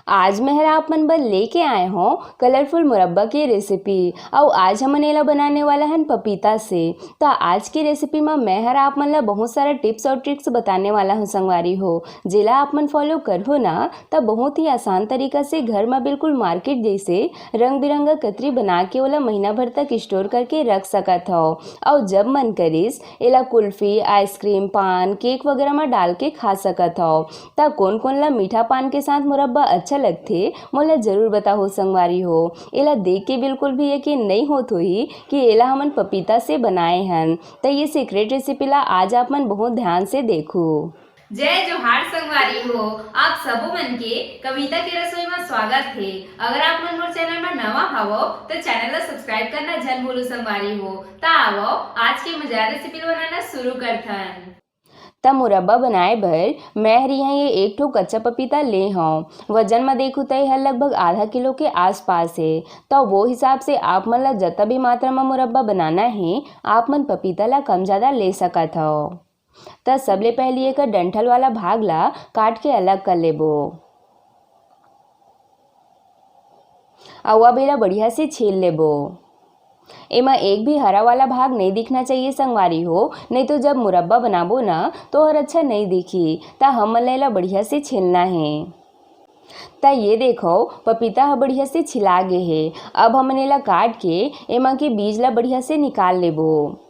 आज मेहर आप मन बर लेके आए हों कलरफुल मुरब्बा की रेसिपी। और आज हमन एला बनाने वाला हन पपीता से। तो आज की रेसिपी में मेहर आप मन ला बहुत सारा टिप्स और ट्रिक्स बताने वाला हूँ संगवारी हो, जेला आप मन फॉलो करहो ना तब बहुत ही आसान तरीका से घर में बिल्कुल मार्केट जैसे रंग बिरंगा कतरी बना के ओला महीना भर तक स्टोर करके रख सकत हो। और जब मन करिस एला कुल्फी, आइसक्रीम, पान, केक वगैरह में डाल के खा सकत हो। त कौन कौन ला मीठा पान के साथ मुरब्बा अच्छा लगथे मोला जरूर बताओ संगवारी हो। एला देख के बिल्कुल भी यकीन नहीं होत होही कि एला हमन पपीता से बनाए हन। तो ये सीक्रेट रेसिपी ला आज आप मन बहुत ध्यान से देखो। जय जोहार संगवारी हो, आप सबो मन के कविता के रसोई में स्वागत है। अगर आप मन मोर चैनल में नवा हवो तो चैनल ला सब्सक्राइब करना जन भूलो संगवारी हो। ता आवो आज के मजेदार रेसिपी बनाना शुरू करथन। त मुरब्बा बनाए बर मैं यहाँ ये एक ठो कच्चा पपीता ले हूँ। वजन में देखूँ तो यह लगभग आधा किलो के आसपास है। तो वो हिसाब से आप मन ला जता भी मात्रा में मुरब्बा बनाना है आप मन पपीता ला कम ज़्यादा ले सकत हो। त सबले पहले एक डंठल वाला भाग ला काट के अलग कर लेबो। और अब एला बढ़िया से छील लेबो। एमा एक भी हरा वाला भाग नहीं दिखना चाहिए संगवारी हो, नहीं तो जब मुरब्बा बनाबो ना तो और अच्छा नहीं दिखी। ता हम ला बढ़िया से छीलना है। ता ये देखो पपीता ह बढ़िया से छिला गे है। अब हमन एला काट के एमा के बीज ला बढ़िया से निकाल लेबो।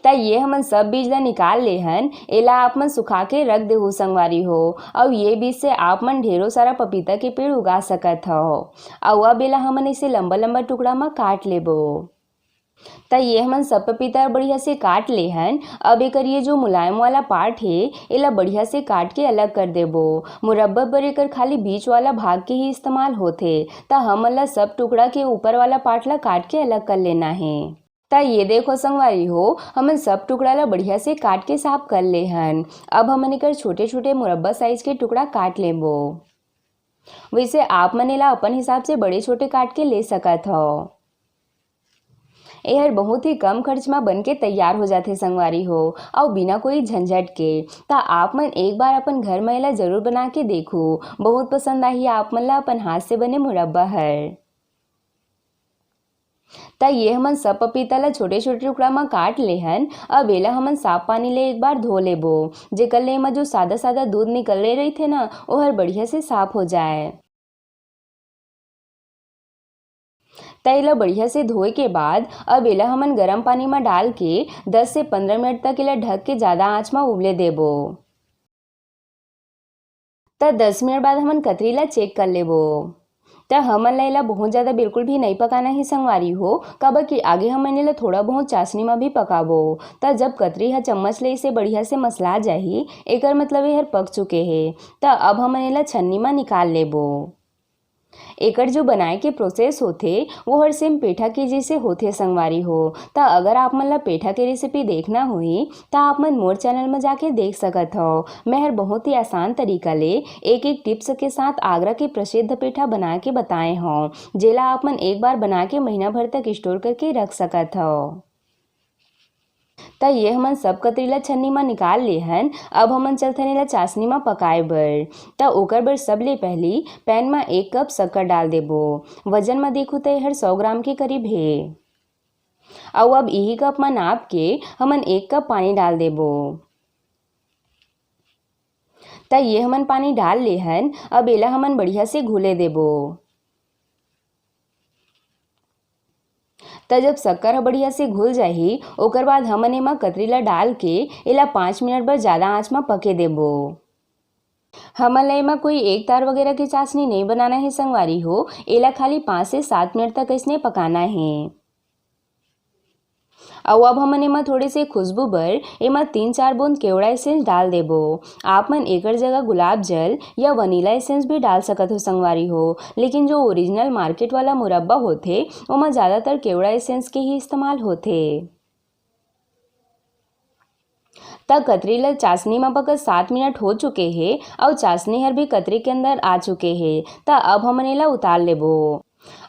ता ये हमन सब बीज ला निकाल ले हन। एला आप मन सुखा के रख देहु संगवारी हो। और ये बीज से आप मन ढेरों सारा पपीता के पेड़ उगा सकत हो। और अब एला हमन इसे लंबा लंबा टुकड़ा में काट लेबो। त ये हमन सब पपीता बढ़िया से काट ले हन। अब एकर ये जो मुलायम वाला पार्ट है एला बढ़िया से काट के अलग कर देबो। मुरब्बा पर एकर खाली बीच वाला भाग के ही इस्तेमाल होथे। त हमन ला सब टुकड़ा के ऊपर वाला पार्ट ला काट के अलग कर लेना है। ता ये देखो संगवारी हो हमन सब टुकड़ा ला बढ़िया से काट के साफ कर ले हन। अब हमन एकर छोटे छोटे मुरब्बा साइज के टुकड़ा काट लेबो। वैसे आप मन एला अपन हिसाब से बड़े छोटे काट के ले सकत हो। यह बहुत ही कम खर्च में बन के तैयार हो जाते संगवारी हो और बिना कोई झंझट के। ता आप मन एक बार अपन घर में एला जरूर बना के देखो, बहुत पसंद आई आप मन ला अपन हाथ से बने मुरब्बा हर। ता ये हमन सब पपीता ला छोटे छोटे टुकड़ा में काट ले हन। अब एला हमन साफ पानी ले एक बार धो लेबो, जेकर ले एमा जो सादा सादा दूध निकले रही थे ना वो हर बढ़िया से साफ हो जाए। त एला बढ़िया से धोए के बाद अब एला हमन गर्म पानी में डाल के 10 से 15 मिनट तक एला ढक के ज़्यादा आंच में उबले देबो। त 10 मिनट बाद हमन कतरी ला चेक कर लेबो। त हमन ला एला बहुत ज़्यादा बिल्कुल भी नहीं पकाना ही संगवारी हो, काबर कि आगे हमन एला थोड़ा बहुत चाशनी में भी पकाबो। त जब कतरी ह चम्मच ले इसे बढ़िया से मसला जाही एकर मतलब ये हर पक चुके है। त अब हमन एला छन्नी में निकाल लेबो। एकर जो बनाए के प्रोसेस होथे वो हर सेम पेठा के जैसे होथे संगवारी हो। ता अगर आप मन ला पेठा के रेसिपी देखना होही ता आप मन मोर चैनल में जाके देख सकत हो। मैं हर बहुत ही आसान तरीका ले एक एक टिप्स के साथ आगरा के प्रसिद्ध पेठा बना के बताए हो, जेला आप मन एक बार बना के महीना भर तक स्टोर करके रख सकत हो। त ये हमन सब कतरी ला छन्नी में निकाल ले हन। अब हमन चलथन एला चाशनी में पकाए बर। त ओकर बर सबले पहली पैन में 1 कप शक्कर डाल देबो। वजन में देखूँ तो हर 100 ग्राम के करीब है। और अब यही कप में नाप के हमन 1 कप पानी डाल देबो। त ये हमन पानी डाल ले हन। अब एला हमन बढ़िया से घोले देबो। त जब शक्कर बढ़िया से घुल जाही ओकर बाद हमन एमा कतरी ला डाल के एला 5 मिनट बर ज़्यादा आंच में पके देबो। हमन ला एमा कोई एक तार वगैरह की चाशनी नहीं बनाना है संगवारी हो, एला खाली 5 से 7 मिनट तक इसने पकाना है। और अब हमन एमा थोड़े से खुशबू बर एमा 3-4 बूंद केवड़ा एसेंस डाल देबो। आप मन एकर जगह गुलाब जल या वनीला एसेंस भी डाल सकत हो संगवारी हो, लेकिन जो ओरिजिनल मार्केट वाला मुरब्बा होथे ओमा ज़्यादातर केवड़ा एसेंस के ही इस्तेमाल होथे। तब कतरी ला चाशनी में पकत 7 मिनट हो चुके हैं और चाशनी हर भी कतरी के अंदर आ चुके हैं। त अब हमन एला उतार लेबो।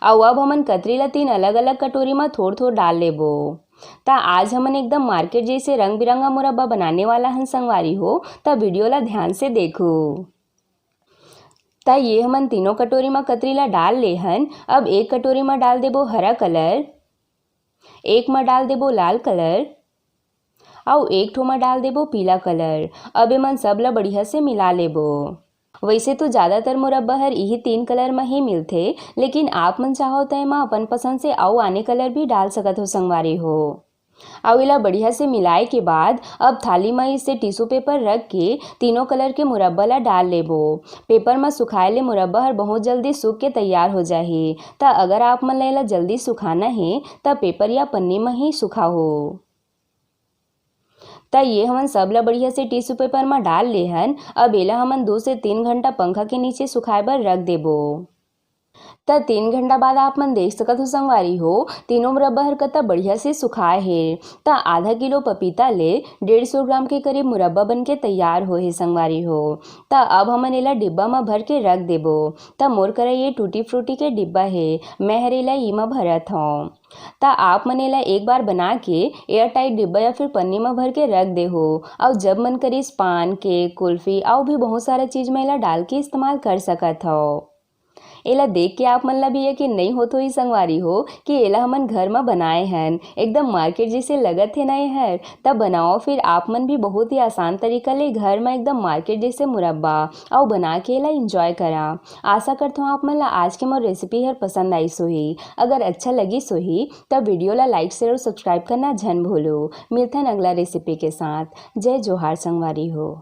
और अब हमन कतरी ला 3 अलग अलग कटोरी में थोड़ थोड़ डाल लेबो। त आज हमन एकदम मार्केट जैसे रंग बिरंगा मुरब्बा बनाने वाला हन संगवारी हो। त वीडियो ला ध्यान से देखो। ता ये हमन तीनों कटोरी में कतरी ला डाल ले हन। अब एक कटोरी में डाल देबो हरा कलर, एक में डाल देबो लाल कलर और एक ठो में डाल देबो पीला कलर। अब एमन सब ला बढ़िया से मिला लेबो। वैसे तो ज़्यादातर मुरब्बा हर यही 3 कलर में ही मिलथे, लेकिन आप मन चाहो तो एमा अपन पसंद से अउ आने कलर भी डाल सकत हो संगवारी हो। और इला बढ़िया से मिलाए के बाद अब थाली में इसे टिश्यू पेपर रख के तीनों कलर के मुरब्बा ला डाल लेबो। पेपर में सुखाए ले मुरब्बा हर बहुत जल्दी सूख के तैयार हो जाही। ता अगर आप मन ला जल्दी सुखाना है तब पेपर या पन्नी में ही सुखाओ। ता ये हमन सब ला बढ़िया से टिश्यू पेपर में डाल ले हन। अब एला हमन 2 से 3 घंटा पंखा के नीचे सुखाए बर रख देबो। त 3 घंटा बाद आप मन देख सकत हो संगवारी हो तीनों मुरब्बा हर कता बढ़िया से सुखाए हे। त आधा किलो पपीता ले 150 ग्राम के करीब मुरब्बा बन के तैयार हो हे संगवारी हो। त अब हमन एला डिब्बा में भर के रख देबो। त मोर करा ये टूटी फ्रूटी के डिब्बा है, मैं हर एला इमा भरत हूँ। ता आप मन एला एक बार बना के एयर टाइट डिब्बा या फिर पन्नी में भर के रख दे हो। और जब मन करिस पान, केक, कुल्फी और भी बहुत सारा चीज में एला डाल के इस्तेमाल कर सकत हो। एला देख के आप मन ला भी यकीन नहीं होत होई संगवारी हो कि एला हमन घर में बनाए हन। एकदम मार्केट जैसे लगत है नहीं हर। तब बनाओ फिर आप मन भी बहुत ही आसान तरीका ले घर में एकदम मार्केट जैसे मुरब्बा और बना के एला इंजॉय करा। आशा करता हूँ आप मन ला आज के मोर रेसिपी हर पसंद आई सोही। अगर अच्छा लगी सोही तब वीडियो ला लाइक शेयर और सब्सक्राइब करना झन भूलो। मिलथन अगला रेसिपी के साथ। जय जोहार संगवारी हो।